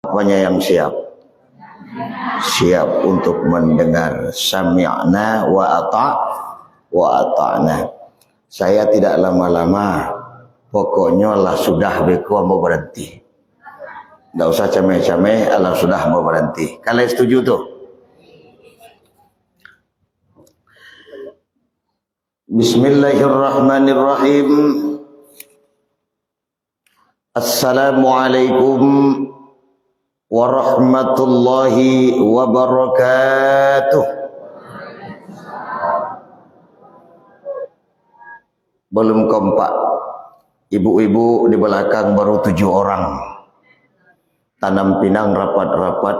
Apanya yang siap? Siap untuk mendengar. Sami'na wa ata'na. Saya tidak lama-lama, pokoknya Allah sudah beku mau berhenti. Tidak usah cameh-cameh, Allah sudah mau berhenti. Kalian setuju tuh? Bismillahirrahmanirrahim. Assalamualaikum warahmatullahi wabarakatuh. Belum kompak. Ibu-ibu di belakang baru 7 orang. Tanam pinang rapat-rapat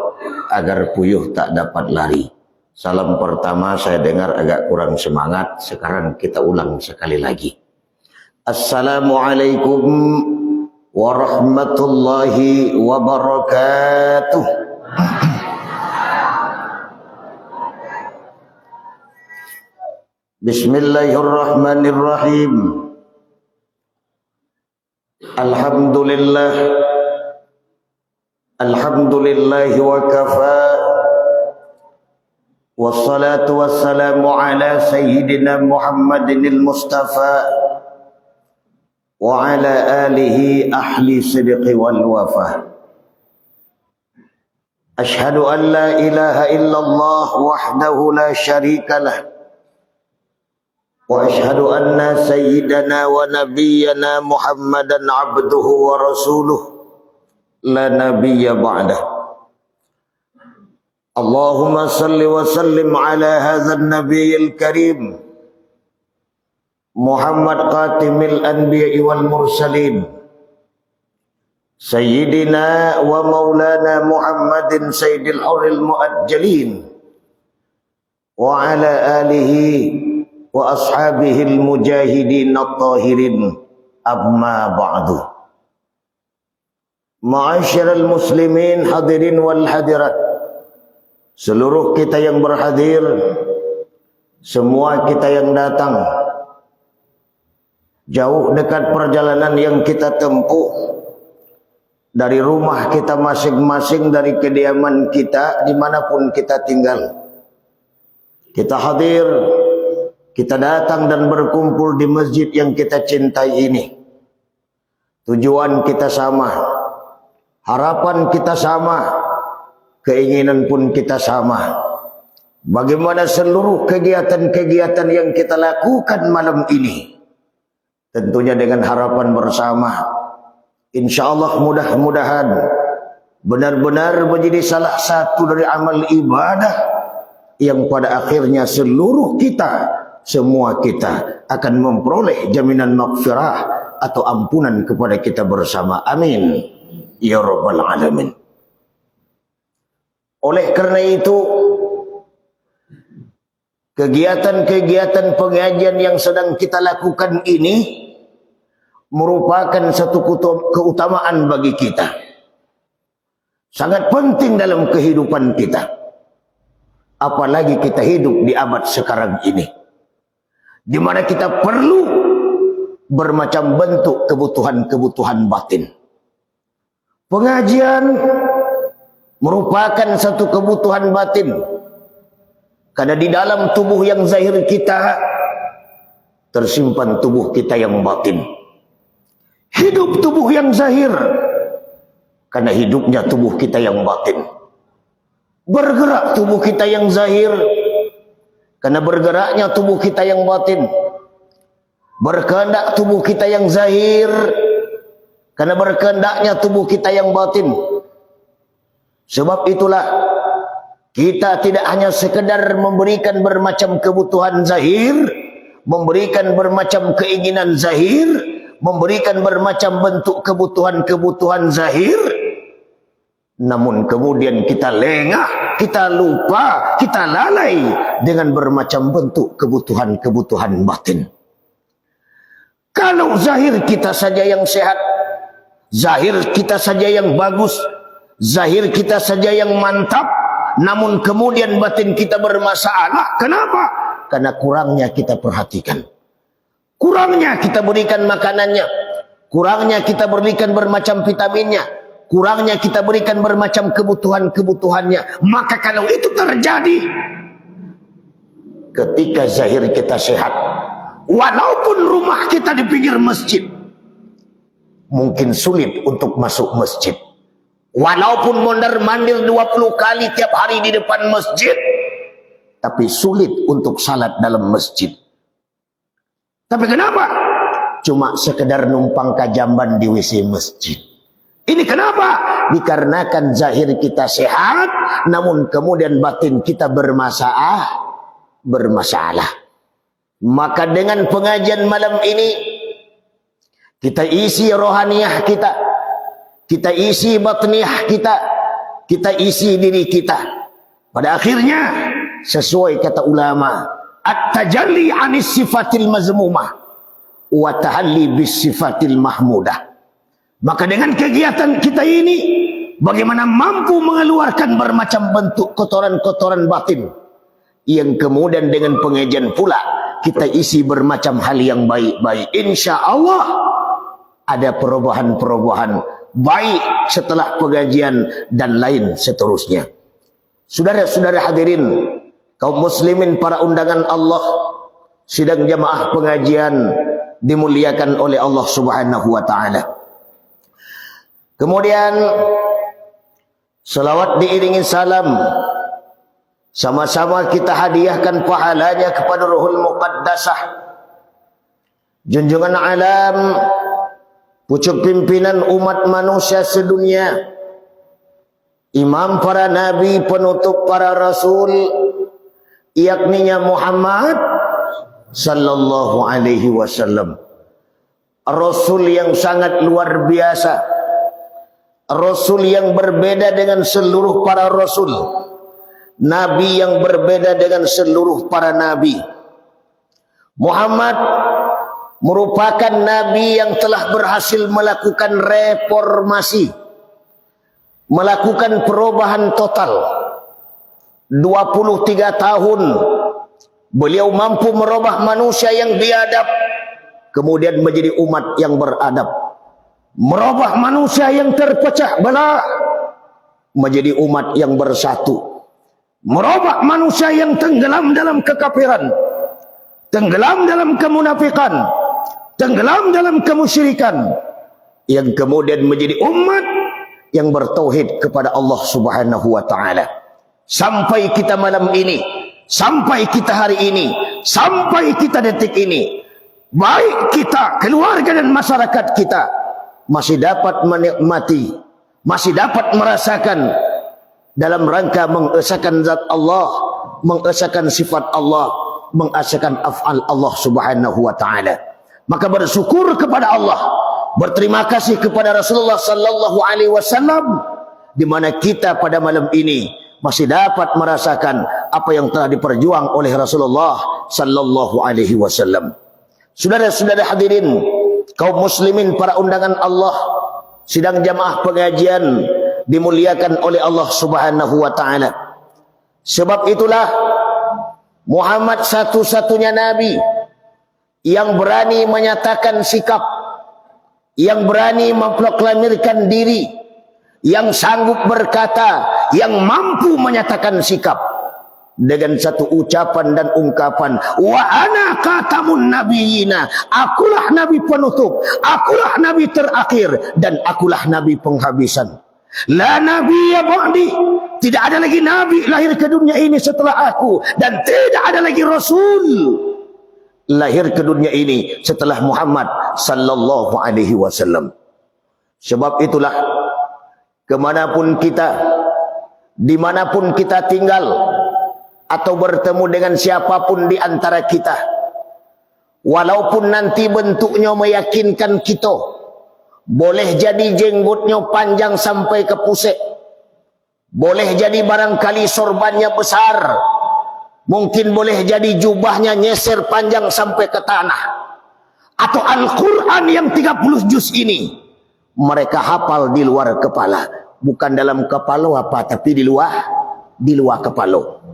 agar puyuh tak dapat lari. Salam pertama saya dengar agak kurang semangat. Sekarang kita ulang sekali lagi. Assalamualaikum warahmatullahi wabarakatuh. Bismillahirrahmanirrahim. Alhamdulillah. Alhamdulillahi wa kafa. Wassalatu wassalamu ala sayyidina Muhammadinil Mustafa wa ala alihi ahli sidqi wal wafa. Ashhadu an la ilaha illallah wahdahu la syarika lah. Wa ashhadu anna sayyidana wa nabiyyana Muhammadan abduhu wa rasuluh la nabiyya ba'dah. Allahumma salli wa sallim ala hadzal nabiyil karim Muhammad qatimil anbiya'i wal mursalin Sayyidina wa maulana Muhammadin sayyidil huril muajjalin wa ala alihi wa ashabihil mujahidin at-tahirin amma ba'du. Ma'asyiral muslimin hadirin wal hadirat, seluruh kita yang berhadir, semua kita yang datang, jauh dekat perjalanan yang kita tempuh, dari rumah kita masing-masing, dari kediaman kita, dimanapun kita tinggal. Kita hadir, kita datang dan berkumpul di masjid yang kita cintai ini. Tujuan kita sama, harapan kita sama, keinginan pun kita sama. Bagaimana seluruh kegiatan-kegiatan yang kita lakukan malam ini, tentunya dengan harapan bersama, insyaallah mudah-mudahan benar-benar menjadi salah satu dari amal ibadah yang pada akhirnya seluruh kita, semua kita akan memperoleh jaminan maghfirah atau ampunan kepada kita bersama. Amin ya rabbal alamin. Oleh karena itu, kegiatan-kegiatan pengajian yang sedang kita lakukan ini merupakan satu keutamaan bagi kita. Sangat penting dalam kehidupan kita. Apalagi kita hidup di abad sekarang ini, di mana kita perlu bermacam bentuk kebutuhan-kebutuhan batin. Pengajian merupakan satu kebutuhan batin, karena di dalam tubuh yang zahir kita tersimpan tubuh kita yang batin. Hidup tubuh yang zahir karena hidupnya tubuh kita yang batin. Bergerak tubuh kita yang zahir karena bergeraknya tubuh kita yang batin. Berkehendak tubuh kita yang zahir karena berkehendaknya tubuh kita yang batin. Sebab itulah kita tidak hanya sekedar memberikan bermacam kebutuhan zahir, memberikan bermacam keinginan zahir, memberikan bermacam bentuk kebutuhan-kebutuhan zahir, namun kemudian kita lengah, kita lupa, kita lalai dengan bermacam bentuk kebutuhan-kebutuhan batin. Kalau zahir kita saja yang sehat, zahir kita saja yang bagus, zahir kita saja yang mantap, namun kemudian batin kita bermasalah. Kenapa? Karena kurangnya kita perhatikan, kurangnya kita berikan makanannya, kurangnya kita berikan bermacam vitaminnya, kurangnya kita berikan bermacam kebutuhan-kebutuhannya. Maka kalau itu terjadi ketika zahir kita sehat, walaupun rumah kita di pinggir masjid, mungkin sulit untuk masuk masjid. Walaupun mondar-mandir 20 kali tiap hari di depan masjid, tapi sulit untuk salat dalam masjid. Tapi kenapa? Cuma sekedar numpang kajamban di WC masjid. Ini kenapa? Dikarenakan zahir kita sehat, namun kemudian batin kita bermasalah. Maka dengan pengajian malam ini, kita isi rohaniyah kita, kita isi batniyah kita, kita isi diri kita. Pada akhirnya, sesuai kata ulama, at-tajalli anis sifatil mazmumah wa tahalli bis sifatil mahmudah. Maka dengan kegiatan kita ini, bagaimana mampu mengeluarkan bermacam bentuk kotoran-kotoran batin, yang kemudian dengan pengajian pula kita isi bermacam hal yang baik-baik. Insya Allah ada perubahan-perubahan baik setelah pengajian dan lain seterusnya. Saudara-saudara hadirin, kaum muslimin para undangan Allah, sidang jamaah pengajian dimuliakan oleh Allah Subhanahu wa taala. Kemudian salawat diiringi salam, sama-sama kita hadiahkan pahalanya kepada Ruhul Muqaddasah, junjungan alam, pucuk pimpinan umat manusia sedunia, imam para nabi, penutup para rasul, yakninya Muhammad sallallahu alaihi wasallam. Rasul yang sangat luar biasa, rasul yang berbeda dengan seluruh para rasul, nabi yang berbeda dengan seluruh para nabi. Muhammad merupakan nabi yang telah berhasil melakukan reformasi, melakukan perubahan total. 23 tahun beliau mampu merubah manusia yang biadab kemudian menjadi umat yang beradab, merubah manusia yang terpecah belah menjadi umat yang bersatu, merubah manusia yang tenggelam dalam kekafiran, tenggelam dalam kemunafikan, tenggelam dalam kemusyrikan, yang kemudian menjadi umat yang bertauhid kepada Allah Subhanahu wa taala. Sampai kita malam ini, sampai kita hari ini, sampai kita detik ini, baik kita, keluarga dan masyarakat kita masih dapat menikmati, masih dapat merasakan dalam rangka mengesahkan zat Allah, mengesahkan sifat Allah, mengesahkan af'al Allah Subhanahu wa taala. Maka bersyukur kepada Allah, berterima kasih kepada Rasulullah sallallahu alaihi wasallam, di mana kita pada malam ini masih dapat merasakan apa yang telah diperjuang oleh Rasulullah sallallahu alaihi wasallam. Saudara-saudara hadirin, kaum muslimin para undangan Allah, sidang jamaah pengajian dimuliakan oleh Allah Subhanahu wa taala. Sebab itulah Muhammad satu-satunya nabi yang berani menyatakan sikap, yang berani memproklamirkan diri, yang sanggup berkata, yang mampu menyatakan sikap dengan satu ucapan dan ungkapan, wa ana khatamun nabiyina, akulah nabi penutup, akulah nabi terakhir, dan akulah nabi penghabisan. La nabiyya ba'di, tidak ada lagi nabi lahir ke dunia ini setelah aku, dan tidak ada lagi rasul lahir ke dunia ini setelah Muhammad sallallahu alaihi wasallam. Sebab itulah kemanapun kita, dimanapun kita tinggal atau bertemu dengan siapapun di antara kita, walaupun nanti bentuknya meyakinkan kita, boleh jadi jenggotnya panjang sampai ke pusat, boleh jadi barangkali sorbannya besar, mungkin boleh jadi jubahnya nyeser panjang sampai ke tanah, atau Al-Quran yang 30 juz ini mereka hafal di luar kepala, bukan dalam kepala apa, tapi di luar kepala.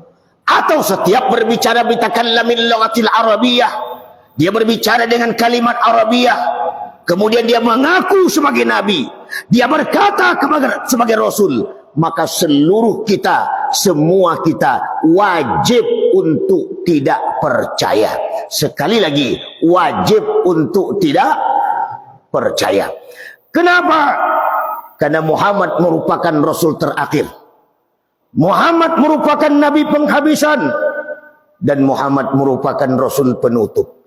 Atau setiap berbicara bitakallamin lughatil arabiyah, dia berbicara dengan kalimat Arabiyah, kemudian dia mengaku sebagai nabi, dia berkata sebagai Rasul, maka seluruh kita, semua kita wajib untuk tidak percaya. Sekali lagi, wajib untuk tidak percaya. Kenapa? Karena Muhammad merupakan Rasul terakhir. Muhammad merupakan Nabi penghabisan. Dan Muhammad merupakan Rasul penutup.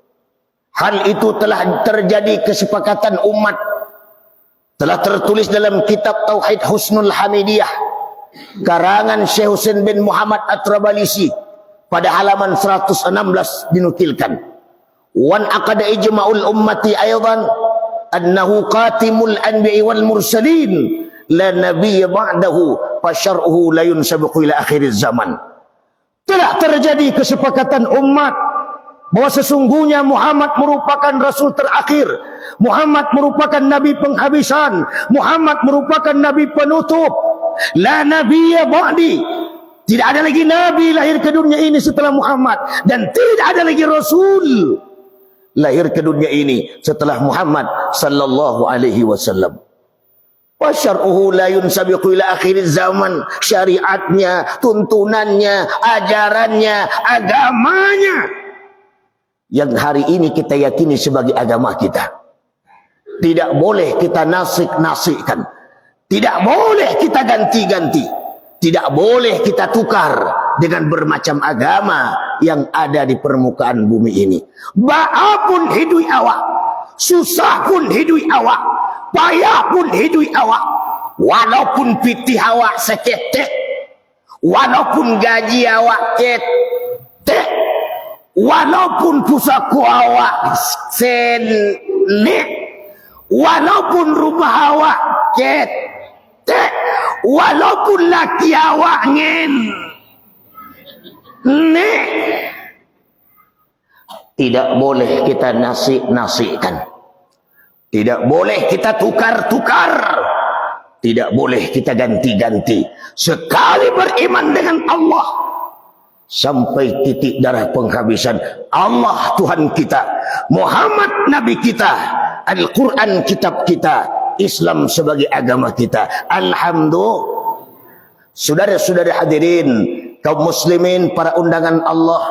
Hal itu telah terjadi kesepakatan umat. Telah tertulis dalam kitab Tauhid Husnul Hamidiyah, karangan Syekh Husain bin Muhammad At-Trabalisi, pada halaman 116 dinukilkan. Wan aqada ijma'ul ummati aydan annahu qatimul anbiya'i wal mursalin la nabiyya ba'dahu fa syar'uhu la yunsabiqu ila akhiriz zaman. Telah terjadi kesepakatan umat bahwa sesungguhnya Muhammad merupakan Rasul terakhir, Muhammad merupakan Nabi penghabisan, Muhammad merupakan Nabi penutup. La nabiyya ba'di, tidak ada lagi Nabi lahir ke dunia ini setelah Muhammad, dan tidak ada lagi Rasul lahir ke dunia ini setelah Muhammad sallallahu alaihi wasallam. Wa syar'uhu la yunsabiqu ila akhiriz zaman, syariatnya, tuntunannya, ajarannya, agamanya yang hari ini kita yakini sebagai agama kita, tidak boleh kita nasik-nasikkan, tidak boleh kita ganti-ganti, tidak boleh kita tukar dengan bermacam agama yang ada di permukaan bumi ini. Ba'a pun hidui awak, susah pun hidui awak, payah pun hidui awak, walaupun pitih awak seketek, walaupun gaji awak ketek, walaupun pusaku awak senek, walaupun rumah awak ketek, walaupun laki awak nek, tidak boleh kita nasik-nasikkan, tidak boleh kita tukar-tukar, tidak boleh kita ganti-ganti. Sekali beriman dengan Allah sampai titik darah penghabisan, Allah Tuhan kita, Muhammad Nabi kita, Al-Quran kitab kita, Islam sebagai agama kita. Alhamdulillah. Saudara-saudara hadirin, kaum muslimin, para undangan Allah,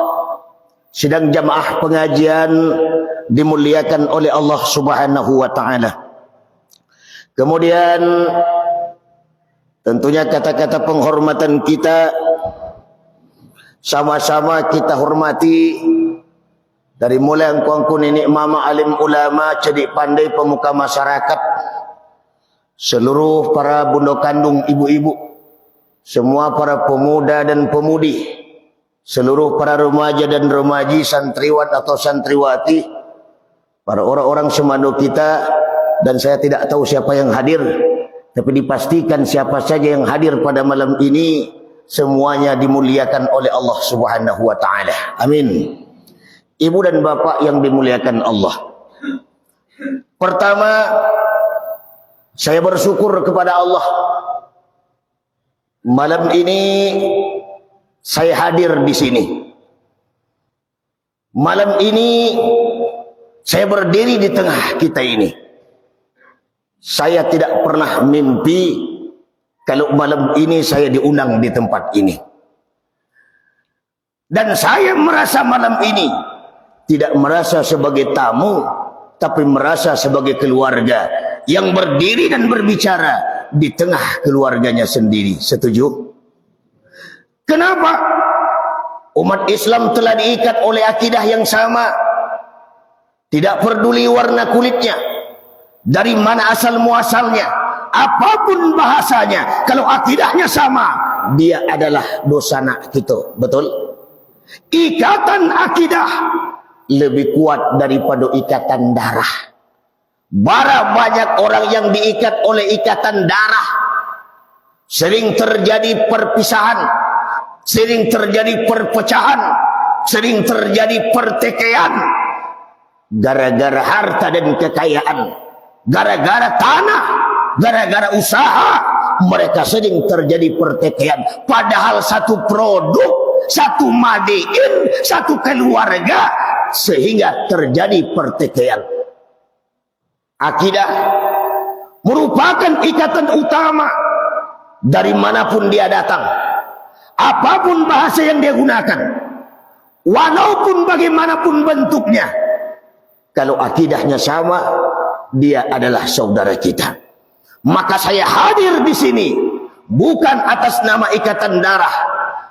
sidang jamaah pengajian dimuliakan oleh Allah Subhanahu wa taala. Kemudian tentunya kata-kata penghormatan kita sama-sama kita hormati, dari mulai angku-angku nenek mama, alim ulama, cerdik pandai, pemuka masyarakat, seluruh para bunda kandung, ibu-ibu, semua para pemuda dan pemudi, seluruh para remaja dan remaji, santriwan atau santriwati, para orang-orang semando kita, dan saya tidak tahu siapa yang hadir, tapi dipastikan siapa saja yang hadir pada malam ini semuanya dimuliakan oleh Allah Subhanahu wa taala. Amin. Ibu dan bapak yang dimuliakan Allah, pertama saya bersyukur kepada Allah, malam ini saya hadir di sini. Malam ini saya berdiri di tengah kita ini. Saya tidak pernah mimpi kalau malam ini saya diundang di tempat ini. Dan saya merasa malam ini tidak merasa sebagai tamu, tapi merasa sebagai keluarga yang berdiri dan berbicara di tengah keluarganya sendiri. Setuju? Kenapa? Umat Islam telah diikat oleh akidah yang sama. Tidak peduli warna kulitnya, dari mana asal muasalnya, apapun bahasanya, kalau akidahnya sama, dia adalah dosana kita. Betul? Ikatan akidah lebih kuat daripada ikatan darah. Bara banyak orang yang diikat oleh ikatan darah, sering terjadi perpisahan, sering terjadi perpecahan, sering terjadi pertikaian, gara-gara harta dan kekayaan, gara-gara tanah, gara-gara usaha, mereka sering terjadi pertikaian. Padahal satu produk, satu madiin, satu keluarga, sehingga terjadi pertikaian. Akidah merupakan ikatan utama dari manapun dia datang, apapun bahasa yang dia gunakan, walaupun bagaimanapun bentuknya. Kalau akidahnya sama, dia adalah saudara kita. Maka saya hadir di sini bukan atas nama ikatan darah,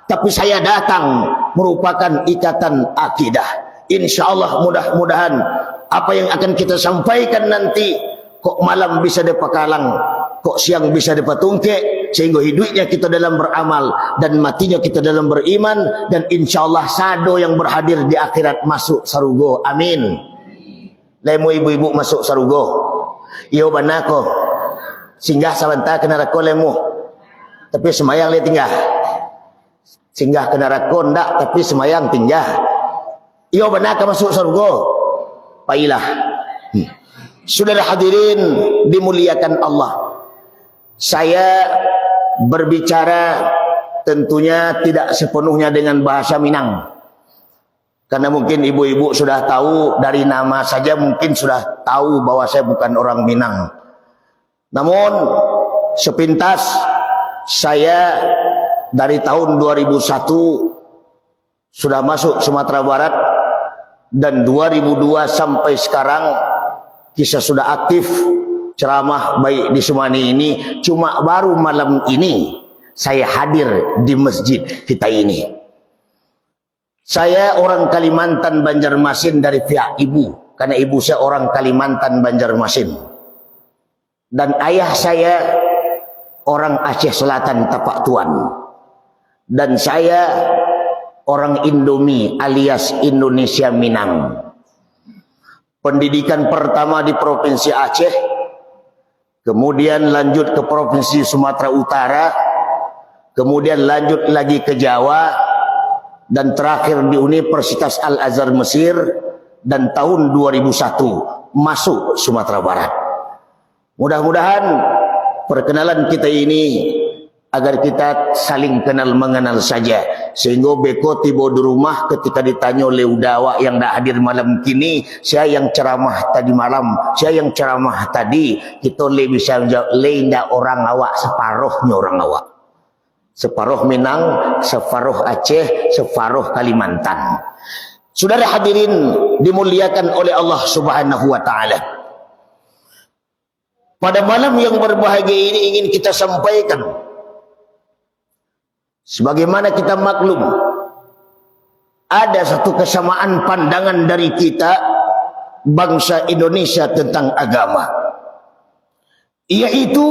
tapi saya datang merupakan ikatan akidah. Insya Allah mudah-mudahan apa yang akan kita sampaikan nanti, kok malam bisa dipakalang, kok siang bisa dipatungke, sehingga hidupnya kita dalam beramal dan matinya kita dalam beriman, dan insya Allah sado yang berhadir di akhirat masuk sarugo. Amin. Lemu ibu-ibu masuk sarugo. Iyo banako singgah sebentar ke neraka lemu, tapi semayang le tinggal. Singgah ke neraka ndak, tapi semayang tinggal. Iyo banako masuk sarugo. Pailah. Saudara hadirin dimuliakan Allah, saya berbicara tentunya tidak sepenuhnya dengan bahasa Minang, karena mungkin ibu-ibu sudah tahu dari nama saja, mungkin sudah tahu bahwa saya bukan orang Minang. Namun sepintas saya dari tahun 2001 sudah masuk Sumatera Barat, dan 2002 sampai sekarang kisah sudah aktif ceramah baik di Sumani ini. Cuma baru malam ini saya hadir di masjid kita ini. Saya orang Kalimantan Banjarmasin dari pihak ibu, karena ibu saya orang Kalimantan Banjarmasin, dan ayah saya orang Aceh Selatan Tapak Tuan, dan saya orang Indomie alias Indonesia Minang. Pendidikan pertama di Provinsi Aceh, kemudian lanjut ke Provinsi Sumatera Utara, kemudian lanjut lagi ke Jawa, dan terakhir di Universitas Al-Azhar Mesir, dan tahun 2001 masuk Sumatera Barat. Mudah-mudahan perkenalan kita ini agar kita saling kenal mengenal saja, sehingga beko tiba di rumah ketika ditanya oleh udawak yang dah hadir malam kini, saya yang ceramah tadi malam, saya yang ceramah tadi, kita lebih bisa menjawab, lenda orang awak separuhnya orang awak, separuh Minang, separuh Aceh, separuh Kalimantan. Saudara hadirin dimuliakan oleh Allah Subhanahu wa taala, pada malam yang berbahagia ini ingin kita sampaikan, sebagaimana kita maklum, ada satu kesamaan pandangan dari kita bangsa Indonesia tentang agama, yaitu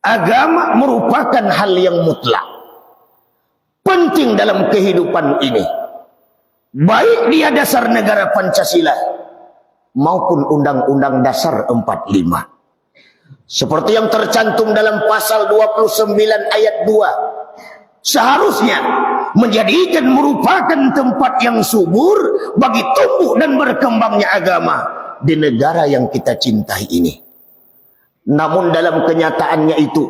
agama merupakan hal yang mutlak, penting dalam kehidupan ini, baik dia dasar negara Pancasila maupun Undang-Undang Dasar 45. Seperti yang tercantum dalam pasal 29 ayat 2, seharusnya menjadikan merupakan tempat yang subur bagi tumbuh dan berkembangnya agama di negara yang kita cintai ini. Namun dalam kenyataannya itu,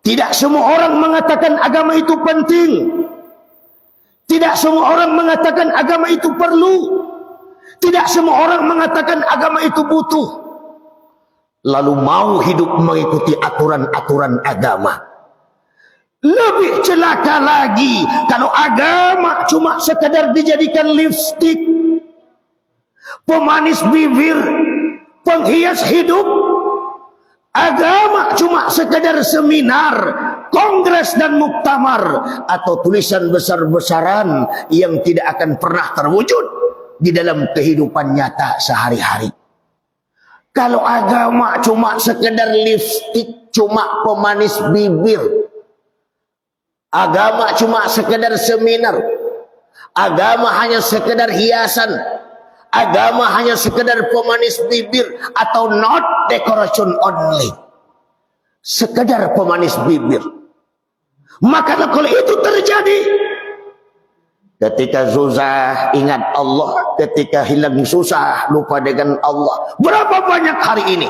tidak semua orang mengatakan agama itu penting. Tidak semua orang mengatakan agama itu perlu. Tidak semua orang mengatakan agama itu butuh, lalu mau hidup mengikuti aturan-aturan agama. Lebih celaka lagi kalau agama cuma sekadar dijadikan lipstik, pemanis bibir, penghias hidup. Agama cuma sekadar seminar, kongres dan muktamar, atau tulisan besar-besaran yang tidak akan pernah terwujud di dalam kehidupan nyata sehari-hari. Kalau agama cuma sekedar lipstik, cuma pemanis bibir, agama cuma sekedar seminar, agama hanya sekedar hiasan, agama hanya sekedar pemanis bibir, atau not decoration only, sekedar pemanis bibir, maka kalau itu terjadi, ketika susah ingat Allah, ketika hilang susah lupa dengan Allah. Berapa banyak hari ini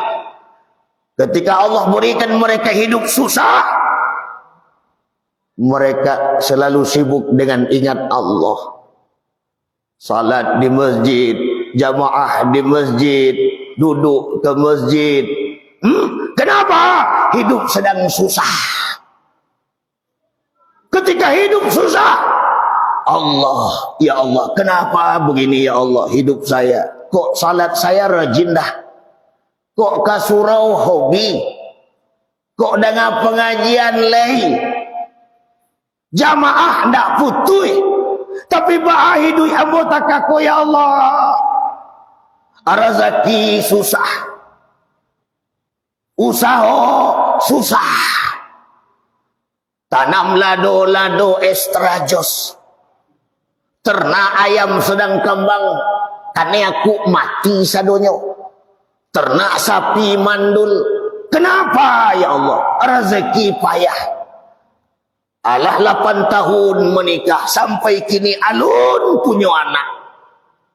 ketika Allah berikan mereka hidup susah, mereka selalu sibuk dengan ingat Allah, salat di masjid, jamaah di masjid, duduk ke masjid, Kenapa? Hidup sedang susah. Ketika hidup susah, Allah, ya Allah, kenapa begini ya Allah hidup saya? Kok salat saya rajin dah? Kok kasurau hobi? Kok dengan pengajian leh? Jamaah ndak putui. Tapi bah hidup anggota kako ya Allah. Rezeki susah. Usaha susah. Tanam lado-lado estrajos. Ternak ayam sedang kembang. Karena aku mati sadonyo. Ternak sapi mandul. Kenapa ya Allah? Rezeki payah. Alah 8 tahun menikah. Sampai kini alun punya anak.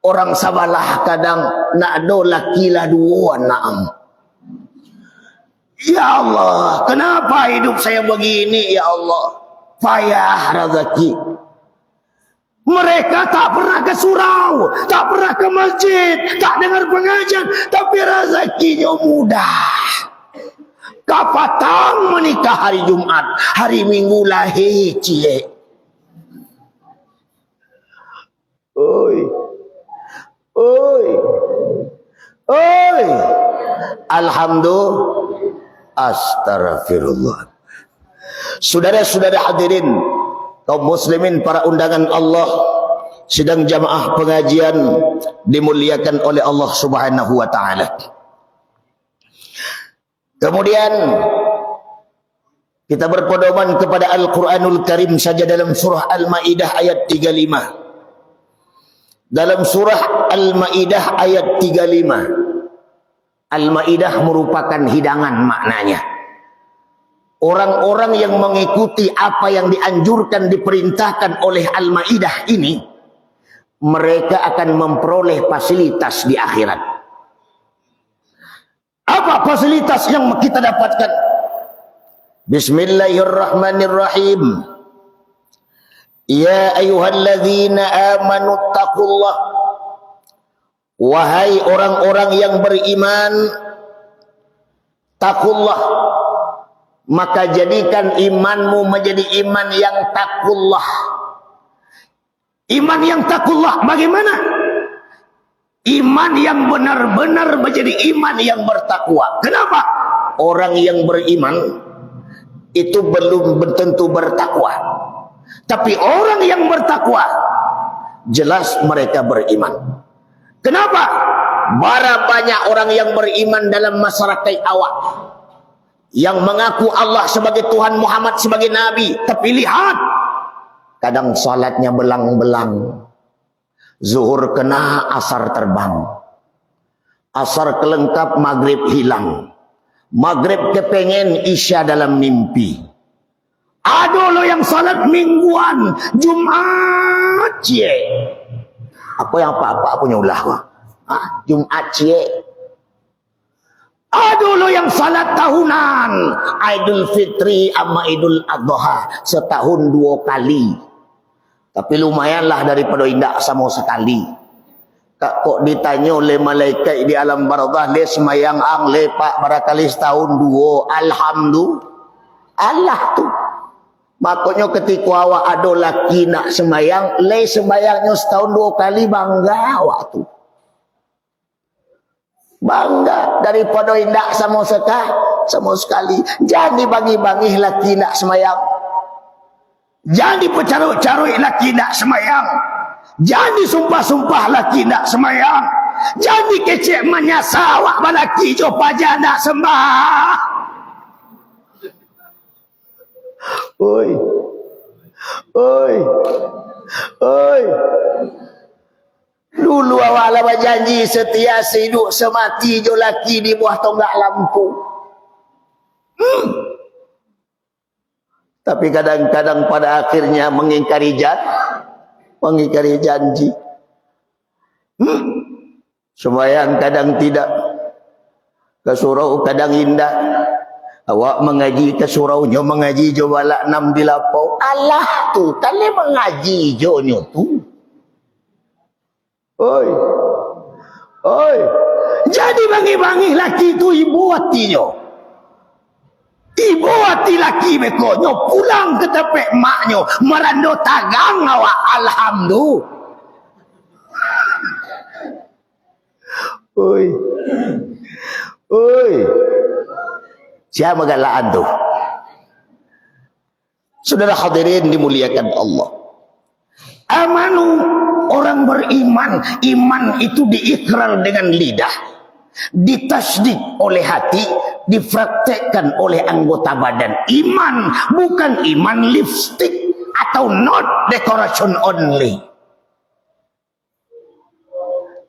Orang sabalah kadang nak do laki lah 2 naam. Ya Allah, kenapa hidup saya begini ya Allah? Payah rezeki. Mereka tak pernah ke surau, tak pernah ke masjid, tak dengar pengajian, tapi rezekinya mudah. Kapatang menikah hari Jumat, hari Minggu lahir cie. Oi. Oi. Oi. Alhamdulillah. Astaghfirullah. Saudara-saudara hadirin, kaum muslimin, para undangan Allah, sidang jamaah pengajian dimuliakan oleh Allah Subhanahu wa taala. Kemudian kita berpedoman kepada Al-Qur'anul Karim saja dalam surah Al-Maidah ayat 35. Dalam surah Al-Maidah ayat 35. Al-Maidah merupakan hidangan maknanya. Orang-orang yang mengikuti apa yang dianjurkan, diperintahkan oleh Al-Maidah ini, mereka akan memperoleh fasilitas di akhirat. Apa fasilitas yang kita dapatkan? Bismillahirrahmanirrahim. Ya ayyuhalladzina amanu taqullah. Wahai orang-orang yang beriman, takullah, maka jadikan imanmu menjadi iman yang takullah. Iman yang takullah bagaimana? Iman yang benar-benar menjadi iman yang bertakwa. Kenapa? Orang yang beriman itu belum tentu bertakwa. Tapi orang yang bertakwa jelas mereka beriman. Kenapa? Bara banyak orang yang beriman dalam masyarakat awak yang mengaku Allah sebagai Tuhan, Muhammad sebagai Nabi. Tapi lihat, kadang salatnya belang-belang. Zuhur kena, asar terbang. Asar kelengkap, maghrib hilang. Maghrib kepengen, isya dalam mimpi. Aduh lo yang salat mingguan, Jumat cie. Apa yang apa-apa punya ulah wah. Jumat cie. Aduh lo yang salat tahunan, Idul Fitri sama Idul Adha, setahun 2 kali. Tapi lumayanlah daripada indak sama sekali. Kok ditanya oleh malaikat di alam barzah, le semayang ang le pak barakali setahun 2. Alhamdulillah. Allah tu. Makanya ketika awak ada laki nak semayang, le semayangnya setahun 2 kali, bangga awak tu. Bangga daripada indak sama sekali. Jangan bagi-bagi laki nak semayang. Jangan dipercaruk-caruk laki nak semayang. Jangan disumpah-sumpah laki nak semayang. Jangan dikecek menyasa awak balaki jo paja nak sembah. Oi. Oi. Oi. Dulu awak lah berjanji setia hidup semati jo laki di buah tonggak lampu. Tapi kadang-kadang pada akhirnya mengingkari janji. Sembahyang kadang tidak, ke surau kadang indah. Awak mengaji ke suraunya, mengaji jo balak 6 di lapau. Allah tu, kali mengaji jo nyo tu. Oi. Oi. Jadi bangi-bangi laki tu ibu hatinya. Ibu hati laki bekonyo pulang ke tepek maknyo merando tagang awak alhamdulillah. Oi. Oi. Siapa galaan tu? Saudara hadirin dimuliakan Allah. Amanu, orang beriman, iman itu diikrar dengan lidah, ditasdik oleh hati, dipraktekkan oleh anggota badan. Iman bukan iman lipstick atau not decoration only.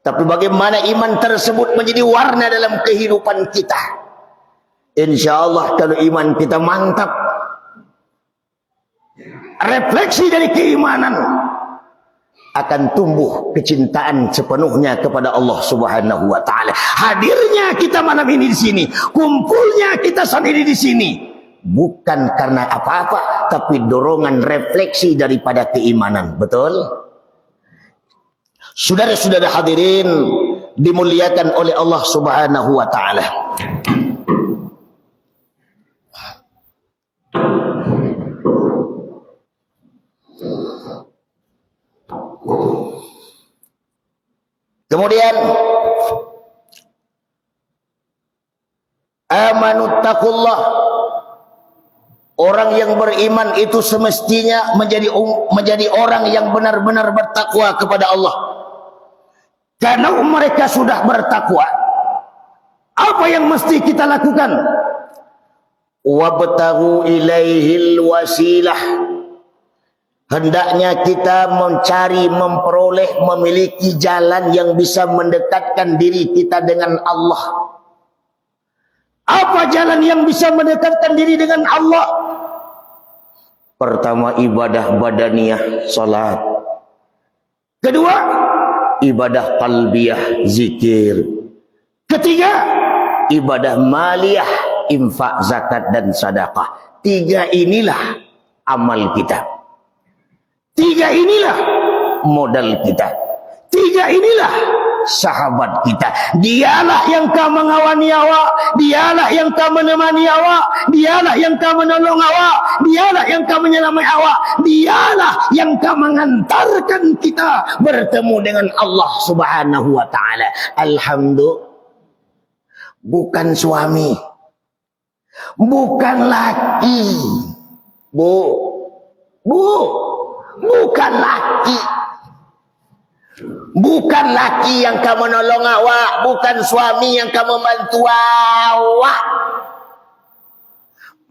Tapi bagaimana iman tersebut menjadi warna dalam kehidupan kita? Insya Allah kalau iman kita mantap, refleksi dari keimanan, akan tumbuh kecintaan sepenuhnya kepada Allah Subhanahu wa taala. Hadirnya kita malam ini di sini, kumpulnya kita sendiri di sini, bukan karena apa-apa, tapi dorongan refleksi daripada keimanan. Betul? Saudara-saudara hadirin dimuliakan oleh Allah Subhanahu wa taala. Kemudian amanuttaqullah, orang yang beriman itu semestinya menjadi orang yang benar-benar bertakwa kepada Allah. Karena mereka sudah bertakwa, apa yang mesti kita lakukan? Wabtaghu ilaihil wasilah, hendaknya kita mencari, memperoleh, memiliki jalan yang bisa mendekatkan diri kita dengan Allah. Apa jalan yang bisa mendekatkan diri dengan Allah? Pertama, ibadah badaniyah, salat. Kedua, ibadah qalbiyah, zikir. Ketiga, ibadah maliyah, infak, zakat dan sedekah. Tiga inilah amal kita. Tiga inilah modal kita. Tiga inilah sahabat kita. Dialah yang kau mengawani awak, dialah yang kau menemani awak, dialah yang kau menolong awak, dialah yang kau menyelamatkan awak, dialah yang kau mengantarkan kita bertemu dengan Allah Subhanahu wa taala. Alhamdulillah. Bukan suami, bukan laki, bukan laki. Bukan laki yang kamu menolong awak, bukan suami yang kamu membantu awak.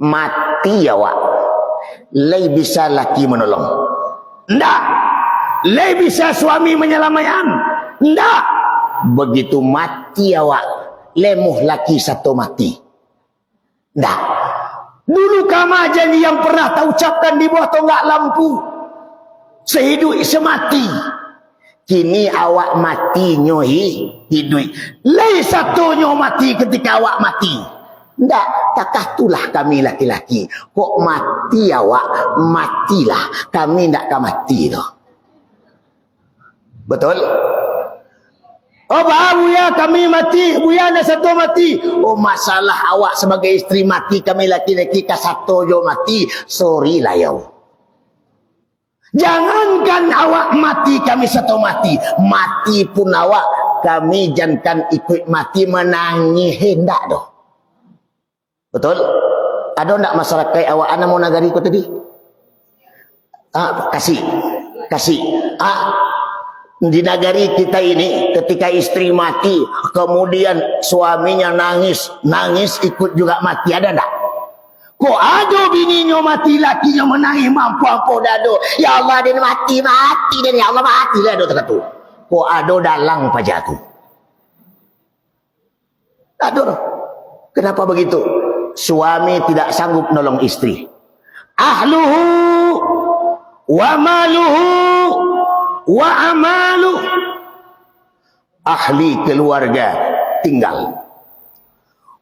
Mati awak, lay bisa laki menolong. Ndak. Lay bisa suami menyelamatkan. Ndak. Begitu mati awak, lemuh laki satu mati. Ndak. Dulu kamu janji yang pernah tak ucapkan di bawah tonggak lampu, sehidup semati. Kini awak mati nyohi hidup. Lai satu nyoh mati ketika awak mati. Ndak, takah itulah kami laki-laki. Kok mati awak, matilah. Kami ndak akan mati tu. Betul? Oh Buya kami mati, Buya ada satu mati. Oh masalah awak sebagai istri mati, kami laki-laki ka satu jo mati. Sorry lah yaw. Jangankan awak mati, kami satu mati. Mati pun awak, kami jangan ikut mati menangis. Hendak doh. Betul? Ada ndak masalah kayak awak anak mau nagari ko tadi? Kasih. Di negari kita ini, ketika istri mati, kemudian suaminya nangis ikut juga mati, ada ndak? Kok ada bininya mati, lakinya menangis, mampu dado. Ya Allah dia mati dan ya Allah mati lah do terkatu. Kok ada dalang pajatu. Aduh. Kenapa begitu? Suami tidak sanggup nolong istri. Ahluhu wa maluhu wa amaluh. Ahli keluarga tinggal.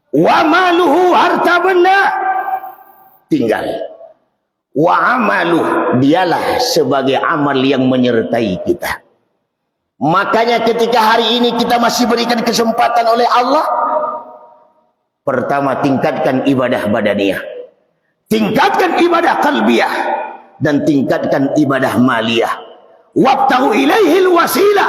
Wa maluhu harta benda tinggal. Wa amaluh, dialah sebagai amal yang menyertai kita. Makanya ketika hari ini kita masih berikan kesempatan oleh Allah, pertama tingkatkan ibadah badaniyah. tingkatkan ibadah qalbiyah dan tingkatkan ibadah maliyah. Wabtahu ilaihil wasilah,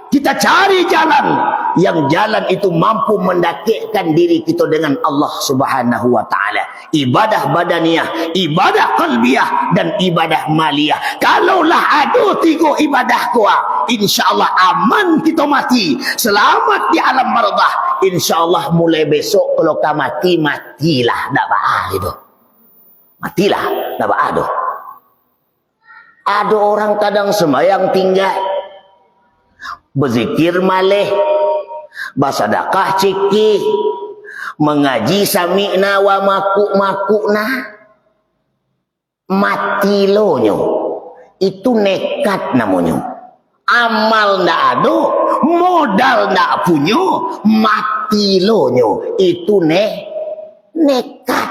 kita cari jalan yang jalan itu mampu mendekatkan diri kita dengan Allah Subhanahu wa taala. Ibadah badaniyah, ibadah qalbiyah dan ibadah maliyah. Kalaulah ada tiga ibadah kuat, insyaallah aman kita mati, selamat di alam barzakh. Insyaallah mulai besok kalau kau mati, matilah dak baah itu. Matilah dak baah tu. Ada orang kadang sembahyang tinggal, berzikir malih, bersedekah cikih, mengaji sami'na wa makuk-makukna, mati lonyo. Itu nekat namanya. Amal ndak ada, modal ndak punya, mati lonyo. Itu nekat.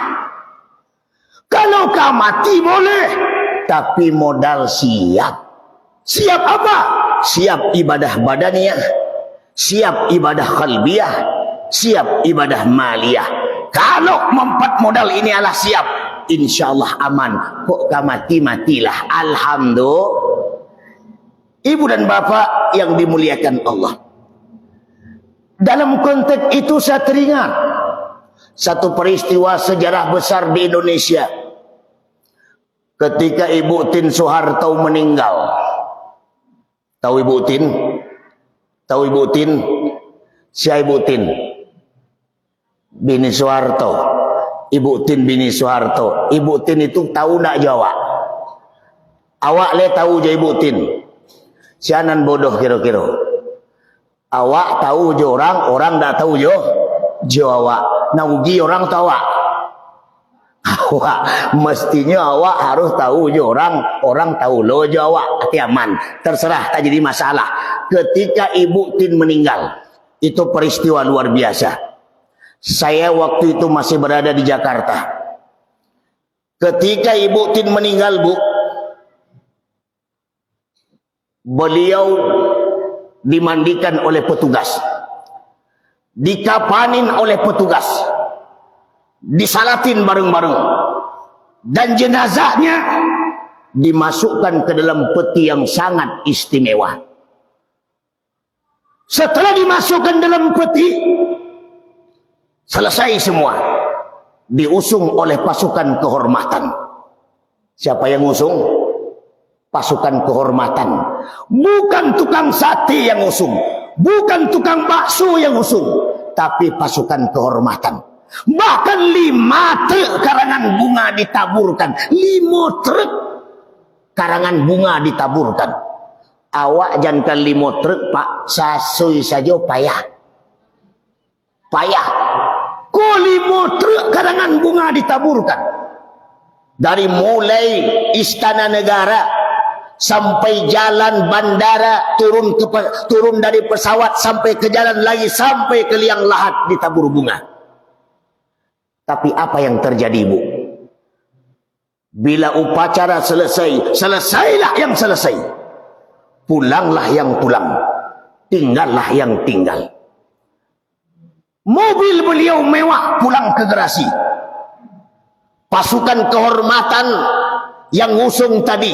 Kalau kau mati boleh, tapi modal siap. Siap apa? Siap ibadah badaniyah, siap ibadah qalbiyah, siap ibadah maliyah. Kalau empat modal ini adalah siap, insyaallah aman. Kok kau mati-matilah. Alhamdulillah. Ibu dan bapak yang dimuliakan Allah, dalam konteks itu saya teringat satu peristiwa sejarah besar di Indonesia ketika Ibu Tien Soeharto meninggal. Tahu Ibu Tien? Tahu Ibu Tien? Siapa Ibu Tien? Bini Soeharto. Ibu Tien bini Soeharto. Ibu Tien itu tahu nak jawab? Awak le tahu je Ibu Tien? Sianan bodoh kira-kira. Awak tahu je orang, orang tak tahu je awak. Naugi orang tahu awak. Awak mestinya awak harus tahu je orang, orang tahu lo je awak. Hati aman, terserah, tak jadi masalah. Ketika Ibu Tien meninggal, itu peristiwa luar biasa. Saya waktu itu masih berada di Jakarta. Ketika Ibu Tien meninggal, Bu, beliau dimandikan oleh petugas, dikapanin oleh petugas, disalatin bareng-bareng, dan jenazahnya dimasukkan ke dalam peti yang sangat istimewa. Setelah dimasukkan dalam peti, selesai semua, diusung oleh pasukan kehormatan. Siapa yang usung? Pasukan kehormatan. Bukan tukang sate yang usung, bukan tukang bakso yang usung, tapi pasukan kehormatan. Bahkan 5 truk karangan bunga ditaburkan. 5 truk karangan bunga ditaburkan. Awak jangan 5 truk, Pak, sasui saja payah. Payah. Kok 5 truk karangan bunga ditaburkan? Dari mulai Istana Negara sampai jalan bandara, turun dari pesawat sampai ke jalan lagi, sampai ke liang lahat ditabur bunga. Tapi apa yang terjadi, Bu? Bila upacara selesai, selesailah yang selesai, pulanglah yang pulang, tinggallah yang tinggal. Mobil beliau mewah pulang ke Gerasi. Pasukan kehormatan yang ngusung tadi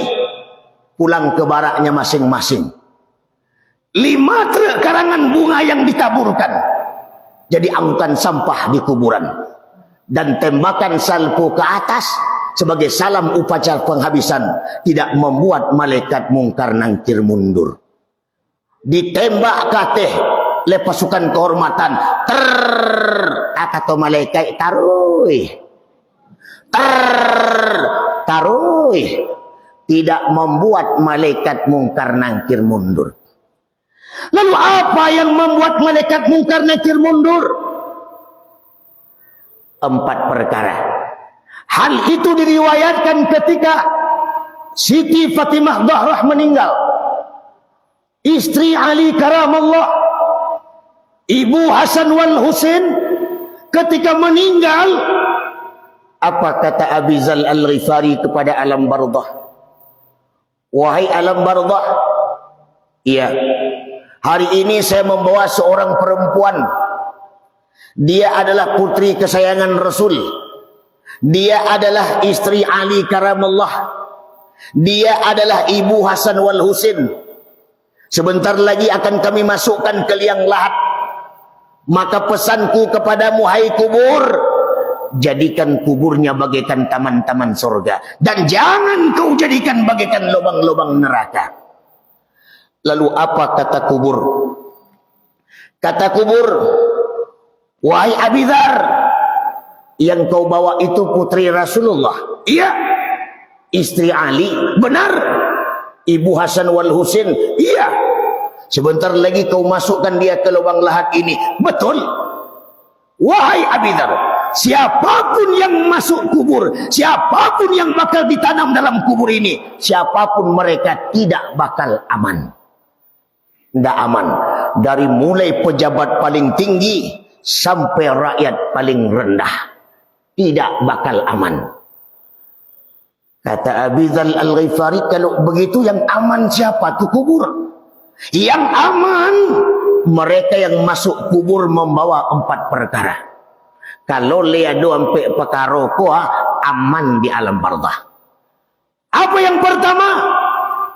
pulang ke baraknya masing-masing. 5 truk karangan bunga yang ditaburkan jadi angkutan sampah di kuburan, dan tembakan salpo ke atas sebagai salam upacara penghabisan tidak membuat malaikat mungkar nangkir mundur. Ditembak kateh oleh pasukan kehormatan, kata malaikat taruh, taruh, tidak membuat malaikat mungkar nangkir mundur. Lalu apa yang membuat malaikat mungkar nangkir mundur? 4 perkara. Hal itu diriwayatkan ketika Siti Fatimah Zahra meninggal, istri Ali karamallah, Ibu Hasan wal Husain ketika meninggal. Apa kata Abi Zal Al-Ghifari kepada alam barzakh? Wahai alam barzakh, iya, hari ini saya membawa seorang perempuan. Dia adalah putri kesayangan Rasul. Dia adalah istri Ali karamallah. Dia adalah ibu Hasan wal Husin. Sebentar lagi akan kami masukkan ke liang lahat. Maka pesanku kepadamu, hai kubur, jadikan kuburnya bagaikan taman-taman surga, dan jangan kau jadikan bagaikan lubang-lubang neraka. Lalu apa kata kubur? Kata kubur, wahai Abi Dzar, yang kau bawa itu putri Rasulullah. Iya. Istri Ali. Benar. Ibu Hasan wal Husin. Iya. Sebentar lagi kau masukkan dia ke lubang lahat ini. Betul. Wahai Abi Dzar, siapapun yang masuk kubur, siapapun yang bakal ditanam dalam kubur ini, siapapun mereka tidak bakal aman. Tidak aman. Dari mulai pejabat paling tinggi sampai rakyat paling rendah, tidak bakal aman. Kata Abi Dzar Al-Ghifari, kalau begitu yang aman siapa? Itu kubur. Yang aman mereka yang masuk kubur membawa 4 perkara. Kalau liado sampai perkara kuah, aman di alam barzah. Apa yang pertama?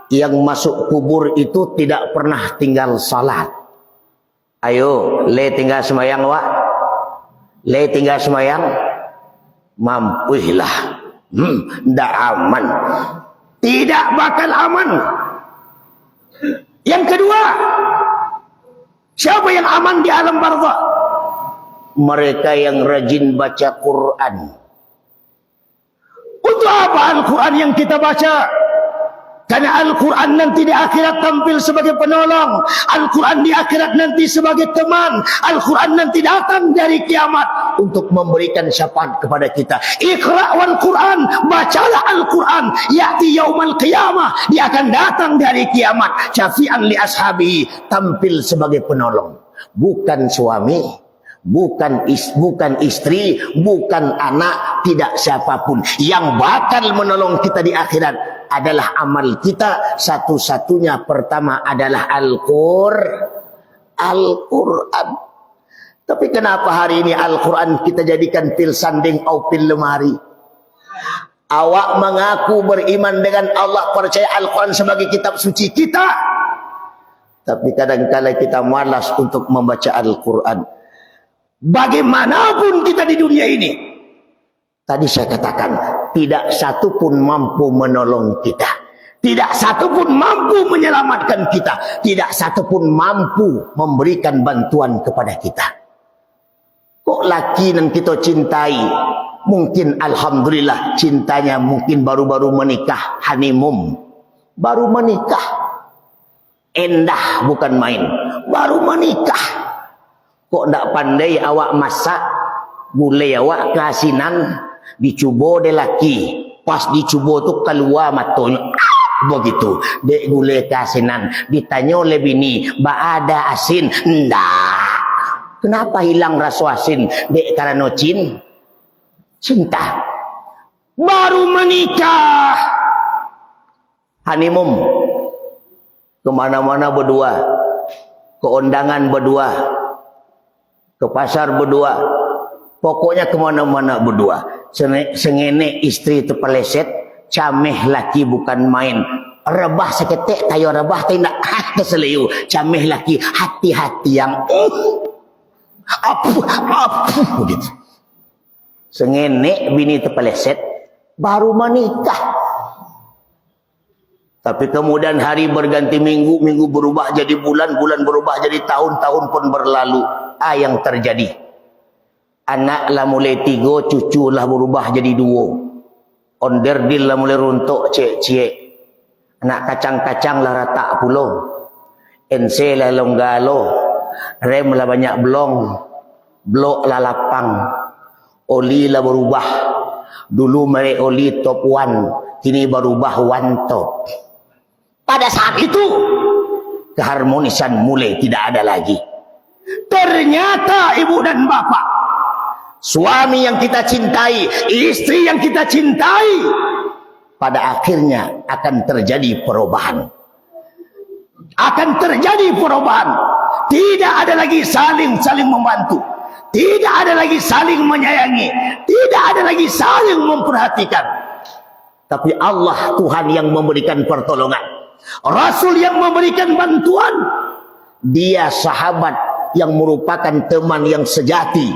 Yang masuk kubur itu tidak pernah tinggal salat. Ayo, le tinggal semayang wak. Le tinggal semayang. Mampuilah. Tidak aman. Tidak bakal aman. Yang kedua, siapa yang aman di alam barzah? Mereka yang rajin baca Quran. Untuk apa Al-Quran yang kita baca? Karena Al-Quran nanti di akhirat tampil sebagai penolong. Al-Quran di akhirat nanti sebagai teman. Al-Quran nanti datang dari kiamat untuk memberikan syafaat kepada kita. Iqra' wal Quran, bacalah Al-Quran. Ya'ti yaumal qiyamah, dia akan datang dari kiamat. Syafi'an li ashabihi, tampil sebagai penolong. Bukan suami, bukan istri, bukan anak, tidak siapapun. Yang bakal menolong kita di akhirat adalah amal kita. Satu-satunya pertama adalah Al-Quran. Tapi kenapa hari ini Al-Quran kita jadikan pil sanding atau pil lemari? Awak mengaku beriman dengan Allah, percaya Al-Quran sebagai kitab suci kita, tapi kadang-kadang kita malas untuk membaca Al-Quran. Bagaimanapun kita di dunia ini, tadi saya katakan, tidak satu pun mampu menolong kita. Tidak satu pun mampu menyelamatkan kita. Tidak satu pun mampu memberikan bantuan kepada kita. Kok laki yang kita cintai, mungkin alhamdulillah cintanya mungkin baru-baru menikah, honeymoon. Baru menikah. Endah bukan main. Baru menikah. Kok tidak pandai awak masak, gulai awak keasinan, dicubo de laki, pas dicubo tu keluar matanya begitu, dek gulai keasinan, ditanya oleh bini, ba ada asin? Ndak. Kenapa hilang rasa asin? Dek karena cinta. Baru menikah, honeymoon, kemana-mana berdua, ke undangan berdua, ke pasar berdua, pokoknya kemana-mana berdua. Sengene istri itu peleset, cameh laki bukan main. Rebah seketik, tayo rebah tidak hati seliu. Cameh laki hati-hati yang apa gitu. Sengene bini itu peleset, baru menikah. Tapi kemudian hari berganti minggu, minggu berubah jadi bulan, bulan berubah jadi tahun, tahun pun berlalu. Yang terjadi, anak lah mulai 3, cucu lah berubah jadi 2, onderdil lah mulai runtuk, cek-cek, anak kacang-kacang lah ratak pulau, NC lah longgalo, rem lah banyak blong, blok lah lapang, oli lah berubah. Dulu mereka oli top 1, kini berubah 1 top. Pada saat itu keharmonisan mulai tidak ada lagi. Ternyata ibu dan bapak, suami yang kita cintai, istri yang kita cintai, pada akhirnya akan terjadi perubahan. Akan terjadi perubahan. Tidak ada lagi saling membantu. Tidak ada lagi saling menyayangi, tidak ada lagi saling memperhatikan. Tapi Allah Tuhan yang memberikan pertolongan, Rasul yang memberikan bantuan. Dia sahabat yang merupakan teman yang sejati,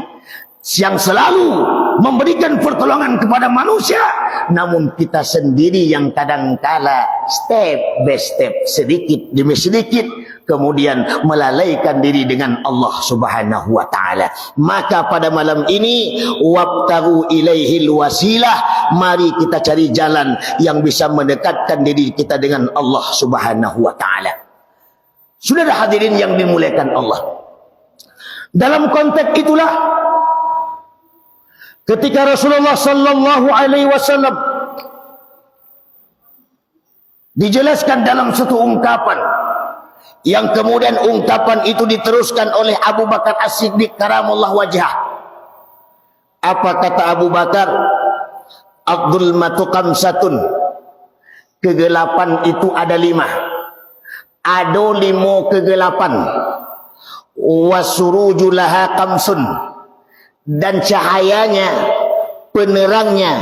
yang selalu memberikan pertolongan kepada manusia. Namun kita sendiri yang kadangkala step by step, sedikit demi sedikit, kemudian melalaikan diri dengan Allah Subhanahu wa taala. Maka pada malam ini, wabtagu ilaihil wasilah, mari kita cari jalan yang bisa mendekatkan diri kita dengan Allah Subhanahu wa taala. Saudara hadirin yang dimuliakan Allah, dalam konteks itulah ketika Rasulullah sallallahu alaihi wasallam dijelaskan dalam satu ungkapan, yang kemudian ungkapan itu diteruskan oleh Abu Bakar As-Siddiq karamallahu wajhah. Apa kata Abu Bakar? Ad-dhulmatu khamsatun, kegelapan itu ada 5. Ada 5 kegelapan. Wasuruju laha khamsun, dan cahayanya, penerangnya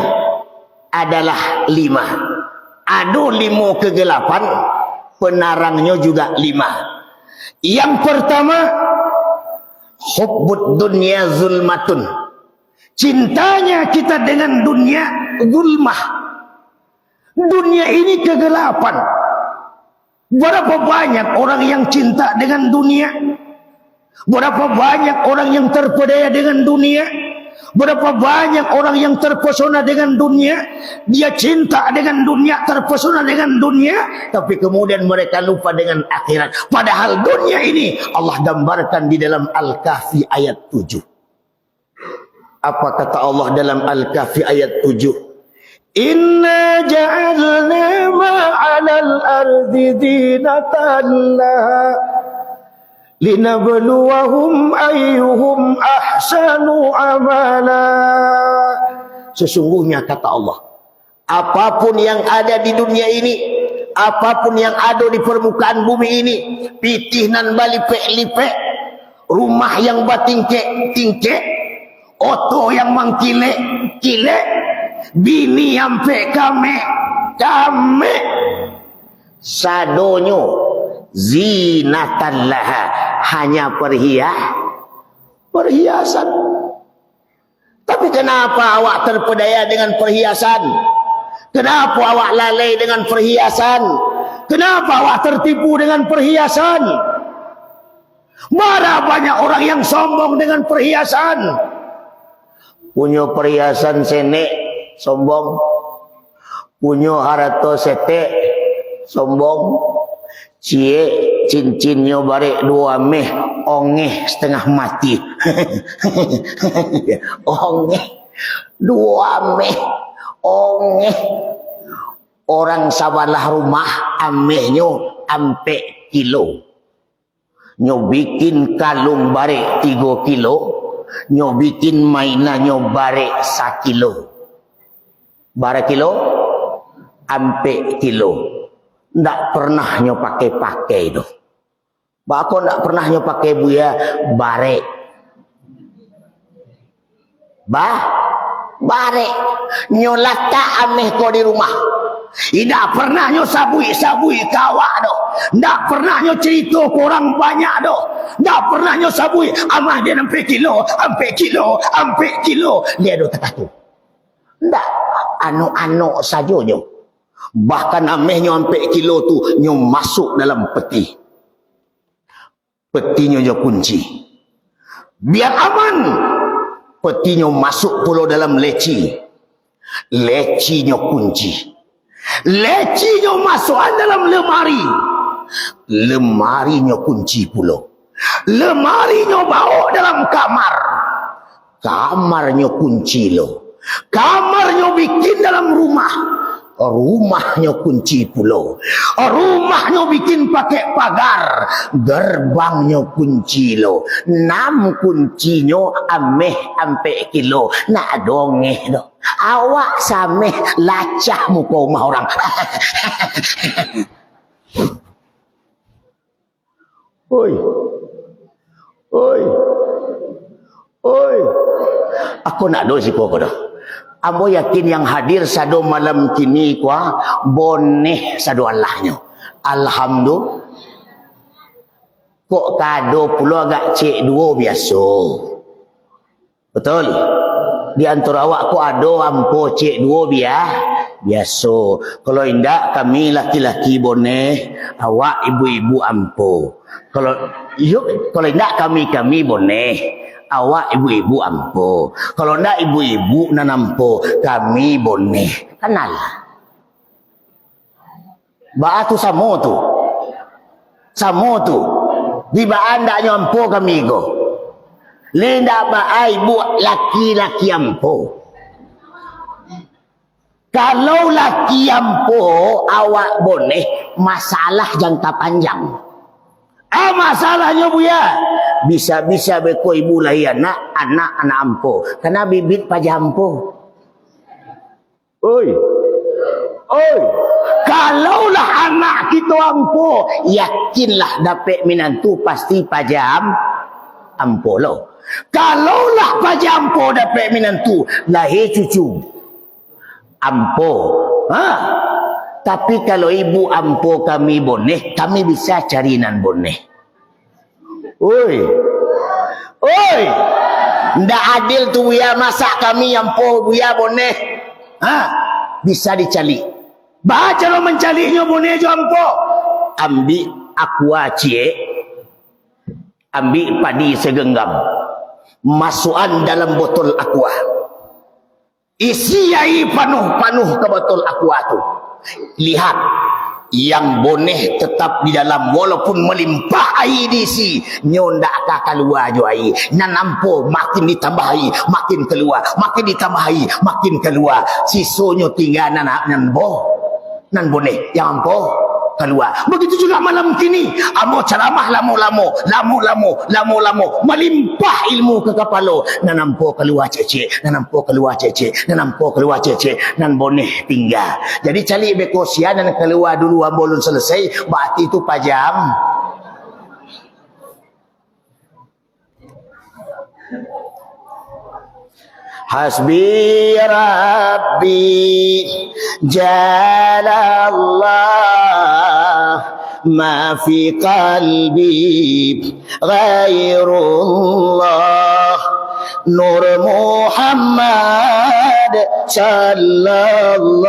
adalah 5. Ada 5 kegelapan, penerangnya juga 5. Yang pertama, hubbud dunya zulmatun, cintanya kita dengan dunia zulmah. Dunia ini kegelapan. Berapa banyak orang yang cinta dengan dunia? Berapa banyak orang yang terpedaya dengan dunia? Berapa banyak orang yang terpesona dengan dunia? Dia cinta dengan dunia, terpesona dengan dunia, tapi kemudian mereka lupa dengan akhirat. Padahal dunia ini Allah gambarkan di dalam Al-Kahfi ayat 7. Apa kata Allah dalam Al-Kahfi ayat 7? Inna ja'alna ma'alal ardi zinatan laha linabluwahum ayyuhum ahsanu amala. Sesungguhnya kata Allah, apapun yang ada di dunia ini, apapun yang ada di permukaan bumi ini, pitih nan balipek-lipek, rumah yang batingkek-tingkek, oto yang mangkilek-kilek, bini ampe kame sadonyo zinatan laha, hanya perhiasan. Tapi kenapa awak terpedaya dengan perhiasan? Kenapa awak lalai dengan perhiasan? Kenapa awak tertipu dengan perhiasan? Mana banyak orang yang sombong dengan perhiasan. Punya perhiasan senek, sombong. Punya harta sete, sombong. Cie cincinnya barek 2 meh, ongeh setengah mati. Ongeh 2 meh, ongeh. Orang sabalah rumah amehnya ampe kilo. Nyo bikin kalung barek 3 kilo, nyo bikin mainannya barek 1 kilo. Barek kilo ampe kilo. Ndak pernah nyo pakai itu. Bako ndak pernah nyo pakai buya barek. Barek nyo lata ameh ko di rumah. Ndak pernah nyo sabui kawak do. Ndak pernah nyo cerita ke orang banyak do. Ndak pernah nyo sabui amah dia ampe kilo. Dia do kata tu. Ndak anu saja nyo. Bahkan amehnya sampai kilo tu nyo masuk dalam peti. Petinya nyo kunci. Biar aman. Petinya masuk pula dalam leci. Lecinya kunci. Lecinya masuk dalam lemari. Lemarinya kunci pula. Lemarinya bawa dalam kamar. Kamarnya kunci lo. Kamarnya bikin dalam rumah. Rumahnya kunci pulau. Rumahnya bikin pakai pagar. Gerbangnya kunci lo. 6 kuncinya ameh ampe kilo. Nak dongeh do. Awak sameh lacah muka rumah orang. Oi. Oi, aku nak do si ko dah. Ambo yakin yang hadir sado malam kini kuah boneh sado Allahnya. Alhamdulillah. Kok kado pula agak cek dua biasa. Betul? Di antara awak ko ado ampo cek dua biasa. Kalau indak kami laki-laki boneh, awak ibu-ibu ampo. Kalau indak kami boneh, awak ibu-ibu ampo. Kalau ndak ibu-ibu nanampo, kami boneh. Kenal. Ba tu samo tu. Samo tu. Di ba anda nyampo kami go. Linda ba ibu laki-laki ampo. Kalau laki ampo awak boneh, masalah jangka panjang. Masalahnya buya. Bisa-bisa beko ibu lahir anak ampo. Karena bibit pajampo. Oi. Kalaulah anak kita ampo, yakinlah dapat minantu pasti pajam ampo lo. Kalaulah pajampo dapat minantu, lahir cucu ampo. Tapi kalau ibu ampo kami boneh, kami bisa cari nan boneh. Oi. Ndak adil tu buya, masak kami ampo buya boneh. Bisa dicari. Baca lo mencarinya boneh jo ampo. Ambil aqua cie. Ambil padi segenggam. Masukan dalam botol aqua. Isi ai panuh ke botol aqua tu. Lihat, yang boneh tetap di dalam walaupun melimpah air diisi, nyondak tak keluar jo air. Nan ampo makin ditambahi, makin keluar, makin ditambahi, makin keluar. Sisonyo tinggal nan boneh yang ampo keluar. Begitu juga malam kini, amo ceramah lamo-lamo, melimpah ilmu ke kepala. Nan ampo keluar cece, nan boneh tinggal. Jadi cari bekosian dan keluar dulu ambolun selesai, berarti itu pajam. Hasbi Rabbi Jalallah ma fi qalbi ghairullah Nur Muhammad sallallahu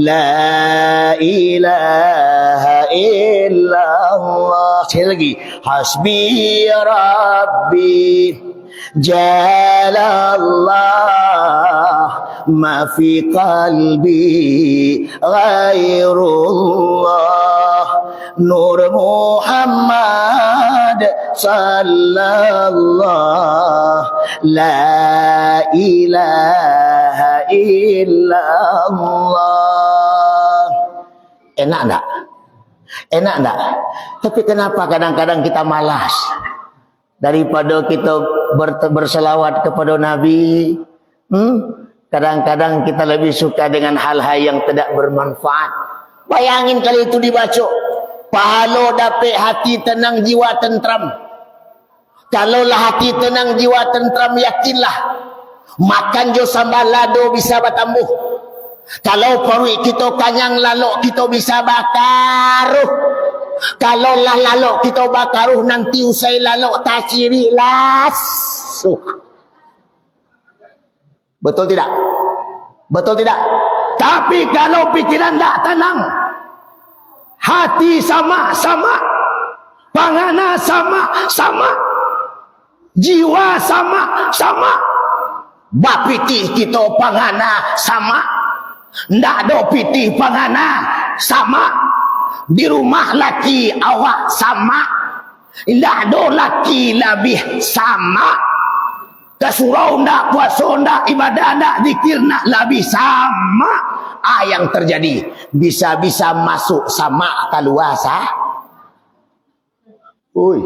la ilaha illallah. Sekali lagi, Hasbi Rabbi Jalallah ma fi qalbi ghairullah Nur Muhammad sallallahu la ilaha illallah. Enak tak? Enak tak? Tapi kenapa kadang-kadang kita malas? Daripada kita berselawat kepada Nabi, kadang-kadang kita lebih suka dengan hal-hal yang tidak bermanfaat. Bayangin kali itu dibaca, pahala dapat hati tenang, jiwa tentram. Kalaulah hati tenang, jiwa tentram, yakinlah makan jo sambal lado bisa bertambuh. Kalau perut kita kanyang lalok, kita bisa bakaruh. Kalau lah lalok kita bakaruh, nanti usai lalok tak ciri lasuh. Betul tidak? Betul tidak? Tapi kalau pikiran tak tenang, hati sama-sama, pangana sama-sama, jiwa sama-sama, bapitih kita pangana sama, ndak ada pitih pangana sama. Di rumah laki awak sama, ndak ada laki lebih sama. Kesurau ndak, puasa ndak, ibadah ndak, zikir ndak lebih sama. Yang terjadi bisa-bisa masuk sama keluar sah. Oi.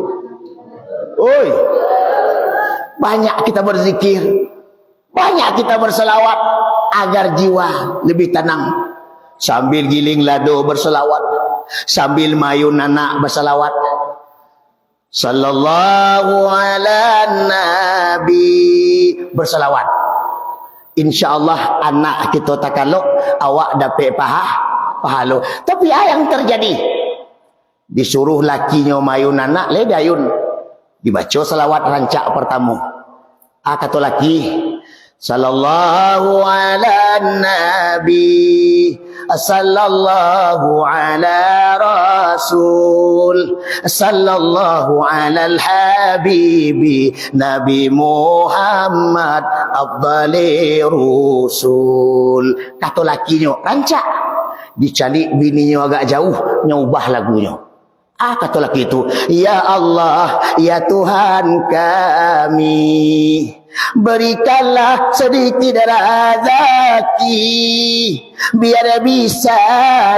Banyak kita berzikir, banyak kita berselawat agar jiwa lebih tenang. Sambil giling lado berselawat, sambil mayun anak berselawat. Sallallahu ala nabi, berselawat. InsyaAllah anak kita takaluk, awak dapat pahala. Tapi yang terjadi, disuruh lakinya mayun anak, le dayun. Dibaca selawat rancak pertama. Kata laki, sallallahu ala nabi, sallallahu ala rasul, sallallahu ala al-habibi, Nabi Muhammad afdali rusul. Kata lakinya rancak, dicari bininya agak jauh, nyubah lagunya. Kata laki itu, ya Allah, ya Tuhan kami, berikanlah sedikit rezeki biar bisa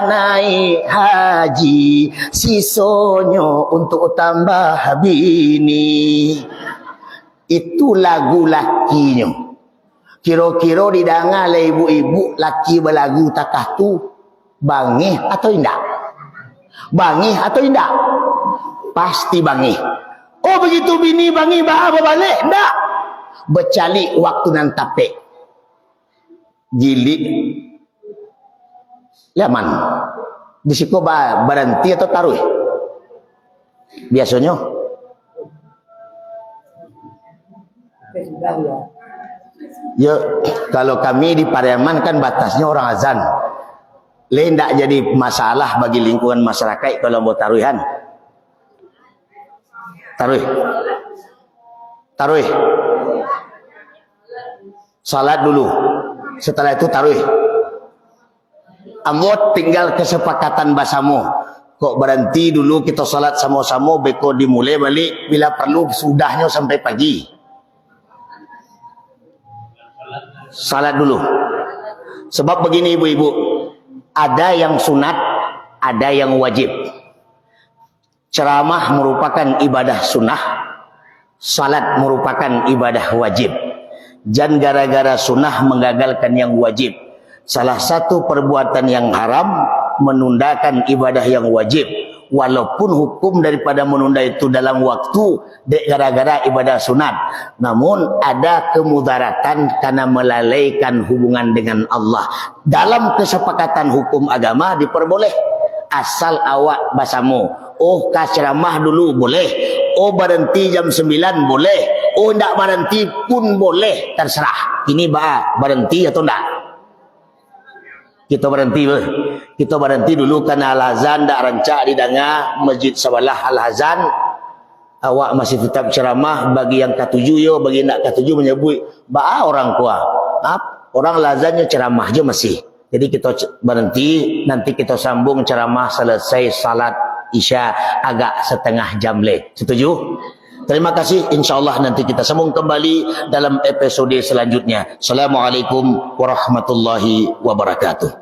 naik haji, sisanya untuk tambah bini. Itu lagu lakinya. Kira-kira didengar oleh ibu-ibu laki berlagu takah tu bangih atau indah? Bangih atau indah? Pasti bangih. Oh begitu bini bangih apa balik? Enggak. Bercalik waktu nan tapek. Jilid Yaman. Di situ berhenti atau taruh? Biasanya ya, kalau kami di Pariaman kan batasnya orang azan. Tidak jadi masalah bagi lingkungan masyarakat kalau mau taruhan. Taruh. Salat dulu. Setelah itu taruh. Amot tinggal kesepakatan basamu. Kok berhenti dulu kita salat sama-sama, beko dimulai balik bila perlu sudahnya sampai pagi. Salat dulu. Sebab begini ibu-ibu, ada yang sunat, ada yang wajib. Ceramah merupakan ibadah sunnah, salat merupakan ibadah wajib. Dan gara-gara sunnah menggagalkan yang wajib. Salah satu perbuatan yang haram menundakan ibadah yang wajib. Walaupun hukum daripada menunda itu dalam waktu gara-gara ibadah sunat, namun ada kemudaratan karena melalaikan hubungan dengan Allah. Dalam kesepakatan hukum agama diperboleh, asal awak basamu. Oh ceramah dulu boleh, oh berhenti jam 9 boleh, oh tidak berhenti pun boleh, terserah. Ini berhenti atau tidak? Kita berhenti dulu karena al-azan tak rancak didengar masjid sebelah al-azan. Awak masih tetap ceramah bagi yang ketujuh yo, bagi nak ketujuh menyebut orang kuat. Orang al-azannya ceramah je masih. Jadi kita berhenti, nanti kita sambung ceramah selesai salat Isya agak setengah jam le. Setuju? Terima kasih. InsyaAllah nanti kita sambung kembali dalam episode selanjutnya. Assalamualaikum warahmatullahi wabarakatuh.